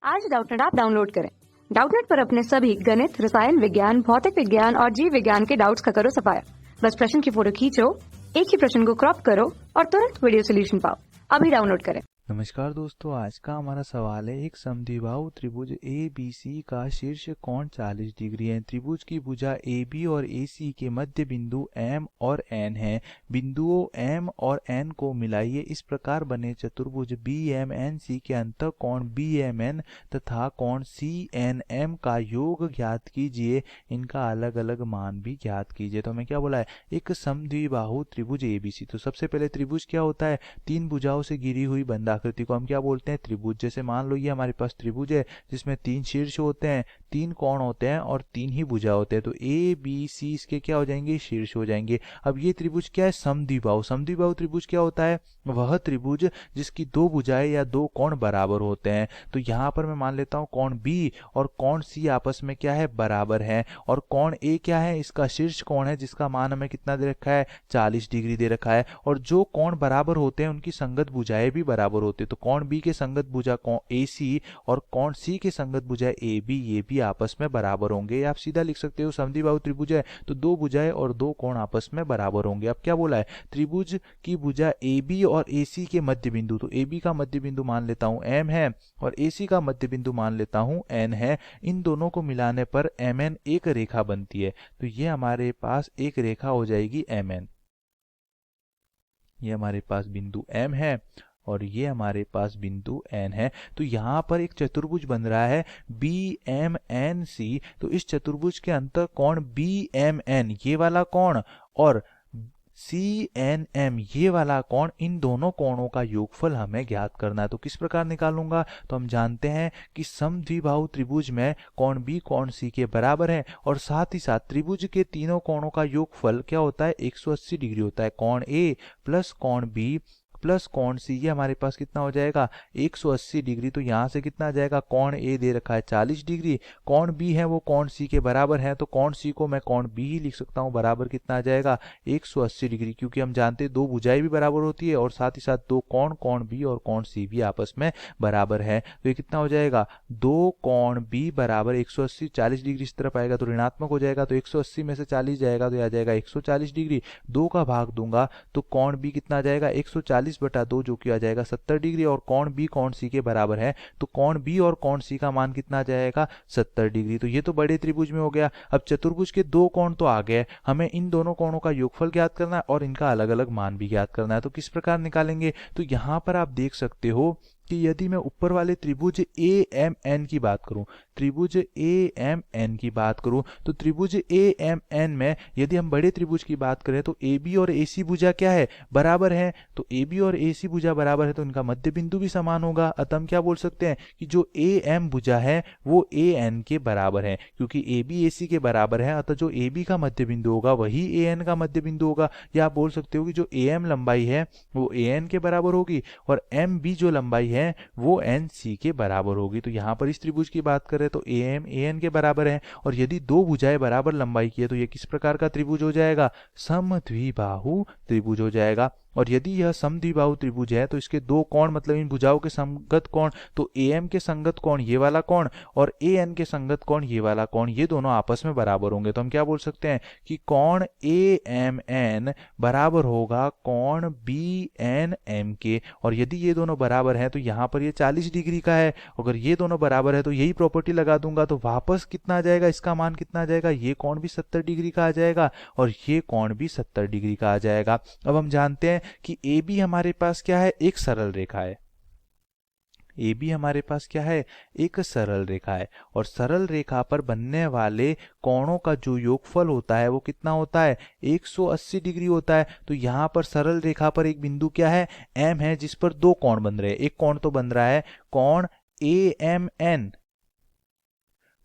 आज Doubtnut app download करें। Doubtnut पर अपने सभी गणित, रसायन विज्ञान, भौतिक विज्ञान और जीव विज्ञान के डाउट्स का करो सफाया। बस प्रश्न की फोटो खींचो, एक ही प्रश्न को क्रॉप करो और तुरंत वीडियो सोल्यूशन पाओ। अभी डाउनलोड करें। नमस्कार दोस्तों, आज का हमारा सवाल है एक समद्विबाहु त्रिभुज ABC का शीर्ष कोण 40 डिग्री है। त्रिभुज की भुजा AB और AC के मध्य बिंदु M और N है। बिंदुओं M और N को मिलाइए, इस प्रकार बने चतुर्भुज BMNC के अंतः कोण BMN तथा कोण CNM का योग ज्ञात कीजिए, इनका अलग अलग मान भी ज्ञात कीजिए। तो हमें क्या बोला है, एक समद्विबाहु त्रिभुज ABC। तो सबसे पहले त्रिभुज क्या होता है, तीन भुजाओं से घिरी हुई बंद आकृति को हम क्या बोलते हैं, त्रिभुज। जैसे मान लो ये हमारे पास त्रिभुज है जिसमें तीन शीर्ष होते हैं, तीन कोण होते हैं और तीन ही भुजा होते हैं। तो ABC इसके क्या हो जाएंगे, शीर्ष हो जाएंगे। अब ये त्रिभुज क्या है, समद्विबाहु। समद्विबाहु त्रिभुज क्या होता है, वह त्रिभुज जिसकी दो भुजाएं या दो कोण बराबर होते हैं। तो यहाँ पर मैं मान लेता हूँ कोण B और कोण C आपस में क्या है, बराबर है। और कोण A क्या है, इसका शीर्ष कोण है जिसका मान हमें कितना दे रखा है, 40 डिग्री दे रखा है। और जो कोण बराबर होते हैं उनकी संगत भुजाएं भी बराबर होती है। तो कोण B के संगत भुजा कोण AC और कोण C के संगत भुजा AB, ये भी आपस में बराबर होंगे। आप सीधा लिख सकते हो समद्विबाहु त्रिभुज है तो दो भुजाएं और दो कोण आपस में बराबर होंगे। अब क्या बोला है, त्रिभुज की भुजा AB और AC के मध्य बिंदु, तो AB का मध्य बिंदु मान लेता हूं M है और AC का मध्य बिंदु मान लेता हूं N है। इन दोनों को मिलाने पर MN एक रेखा बनती है। तो ये हमारे पास एक रेखा हो जाएगी MN। ये हमारे पास बिंदु M है और ये हमारे पास बिंदु N है। तो यहाँ पर एक चतुर्भुज बन रहा है BMNC। तो इस चतुर्भुज के अंतः कोण BMN ये वाला कोण और CNM ये वाला कोण, इन दोनों कोणों का योगफल हमें ज्ञात करना है। तो किस प्रकार निकालूंगा, तो हम जानते हैं कि समद्विबाहु त्रिभुज में कोण B कोण C के बराबर है और साथ ही साथ त्रिभुज के तीनों कोणों का योगफल क्या होता है, 180 डिग्री होता है। कोण A प्लस कोण B प्लस कोण C, ये हमारे पास कितना हो जाएगा, 180 डिग्री। तो यहाँ से कितना आ जाएगा, कोण A दे रखा है 40 डिग्री, कोण B है वो कोण C के बराबर है। तो कोण C को मैं कोण B ही लिख सकता हूँ, बराबर कितना आ जाएगा, 180 डिग्री। क्योंकि हम जानते हैं दो भुजाएं भी बराबर होती है और साथ ही साथ दो कोण, कोण B और कोण C भी आपस में बराबर है। तो ये कितना हो जाएगा, दो कोण B बराबर 180, 40 डिग्री इस तरफ आएगा तो ऋणात्मक हो जाएगा। तो 180 में से 40 जाएगा तो आ जाएगा 140 डिग्री। दो का भाग दूंगा तो कोण B कितना आ जाएगा, 140/2 जो कि आ जाएगा 70 डिग्री। और कोण B कोण C के बराबर है तो कोण B और कोण C का मान कितना आ जाएगा, 70 डिग्री। तो ये तो बड़े त्रिभुज में हो गया। अब चतुर्भुज के दो कोण तो आ गए, हमें इन दोनों कोणों का योगफल ज्ञात करना है और इनका अलग अलग मान भी ज्ञात करना है। तो किस प्रकार निकालेंगे, तो यहां पर आप देख सकते हो कि यदि मैं ऊपर वाले त्रिभुज AMN की बात करूं, त्रिभुज AMN की बात करूं, तो त्रिभुज AMN में यदि हम बड़े त्रिभुज की बात करें तो AB और AC भुजा क्या है, बराबर है। तो AB और AC भुजा बराबर है तो इनका मध्य बिंदु भी समान होगा। अतः हम क्या बोल सकते हैं कि जो AM भुजा है वो AN के बराबर है। क्योंकि AB AC के बराबर है अतः जो AB का मध्य बिंदु होगा वही AN का मध्य बिंदु होगा। या आप बोल सकते हो कि जो AM लंबाई है वो AN के बराबर होगी और MB जो लंबाई है वो NC के बराबर होगी। तो यहाँ पर इस त्रिभुज की बात करें तो AM AN के बराबर है। और यदि दो भुजाएं बराबर लंबाई की है तो ये किस प्रकार का त्रिभुज हो जाएगा, समद्विबाहु त्रिभुज हो जाएगा। और यदि यह समद्विबाहु त्रिभुज है तो इसके दो कोण मतलब इन भुजाओं के संगत कोण, तो AM के संगत कोण ये वाला कोण और AN के संगत कोण ये वाला कोण, ये दोनों आपस में बराबर होंगे। तो हम क्या बोल सकते हैं कि कोण AMN बराबर होगा कोण BNM के। और यदि ये दोनों बराबर हैं तो यहाँ पर ये 40 डिग्री का है। अगर ये दोनों बराबर है तो यही प्रॉपर्टी लगा दूंगा तो वापस कितना आ जाएगा, इसका मान कितना आ जाएगा, ये कोण भी 70 डिग्री का आ जाएगा और ये कोण भी 70 डिग्री का आ जाएगा। अब हम जानते हैं कि AB हमारे पास क्या है, एक सरल रेखा है। AB हमारे पास क्या है, एक सरल रेखा है। और सरल रेखा पर बनने वाले कोणों का जो योगफल होता है वो कितना होता है, 180 डिग्री होता है। तो यहाँ पर सरल रेखा पर एक बिंदु क्या है, M है, जिस पर दो कोण बन रहे हैं। एक कोण तो बन रहा है कोण AMN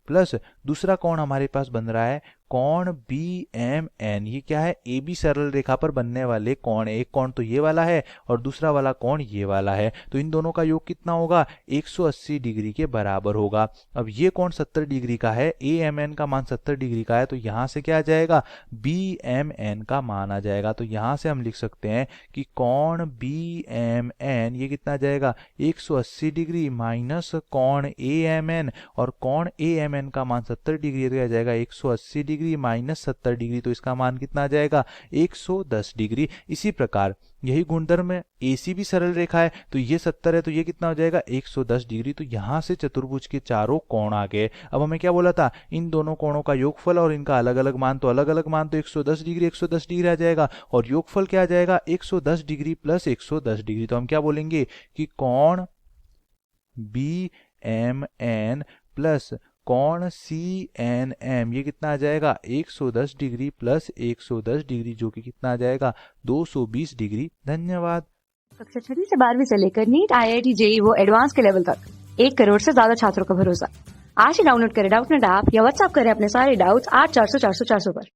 प्लस दूसरा कोण हमारे पास बन रहा है कोण BMN, ये क्या है, AB सरल रेखा पर बनने वाले कोण। एक कोण तो ये वाला है और दूसरा वाला कोण ये वाला है, तो इन दोनों का योग कितना होगा, 180 डिग्री के बराबर होगा। अब ये कोण 70 डिग्री का है, AMN का मान 70 डिग्री का है, तो यहां से क्या आ जाएगा, BMN का मान आ जाएगा। तो यहां से हम लिख सकते हैं कि कोण BMN ये कितना आ जाएगा, 180 डिग्री माइनस कोण AMN, और कोण AMN का मान 70 डिग्री, तो आ जाएगा 180 डिग्री माइनस 70 डिग्री, तो इसका मान कितना आ जाएगा, 110 डिग्री। इसी प्रकार यही गुणधर्म है, AC भी सरल रेखा है, तो ये 70 है, तो ये कितना हो जाएगा, 110 डिग्री। तो यहां से चतुर्भुज के चारों कोण आ गए। अब हमें क्या बोला था, इन दोनों कोणों का योगफल और इनका अलग अलग मान, तो अलग अलग मान तो 110 डिग्री 110 डिग्री आ जाएगा, और योगफल क्या आ जाएगा, 110 डिग्री प्लस 110 डिग्री। तो हम क्या बोलेंगे कि कोण BMN प्लस कोण CNM ये कितना आ जाएगा, 110 डिग्री प्लस 110 डिग्री, जो कि कितना आ जाएगा, 220 डिग्री। धन्यवाद। कक्षा 6 से 12वीं से लेकर नीट, IIT, JEE वो एडवांस के लेवल तक 1 करोड़ से ज्यादा छात्रों का भरोसा। आज ही डाउनलोड करें डाउटनेट ऐप या व्हाट्सएप करें अपने सारे डाउट्स 8400 400 400 पर।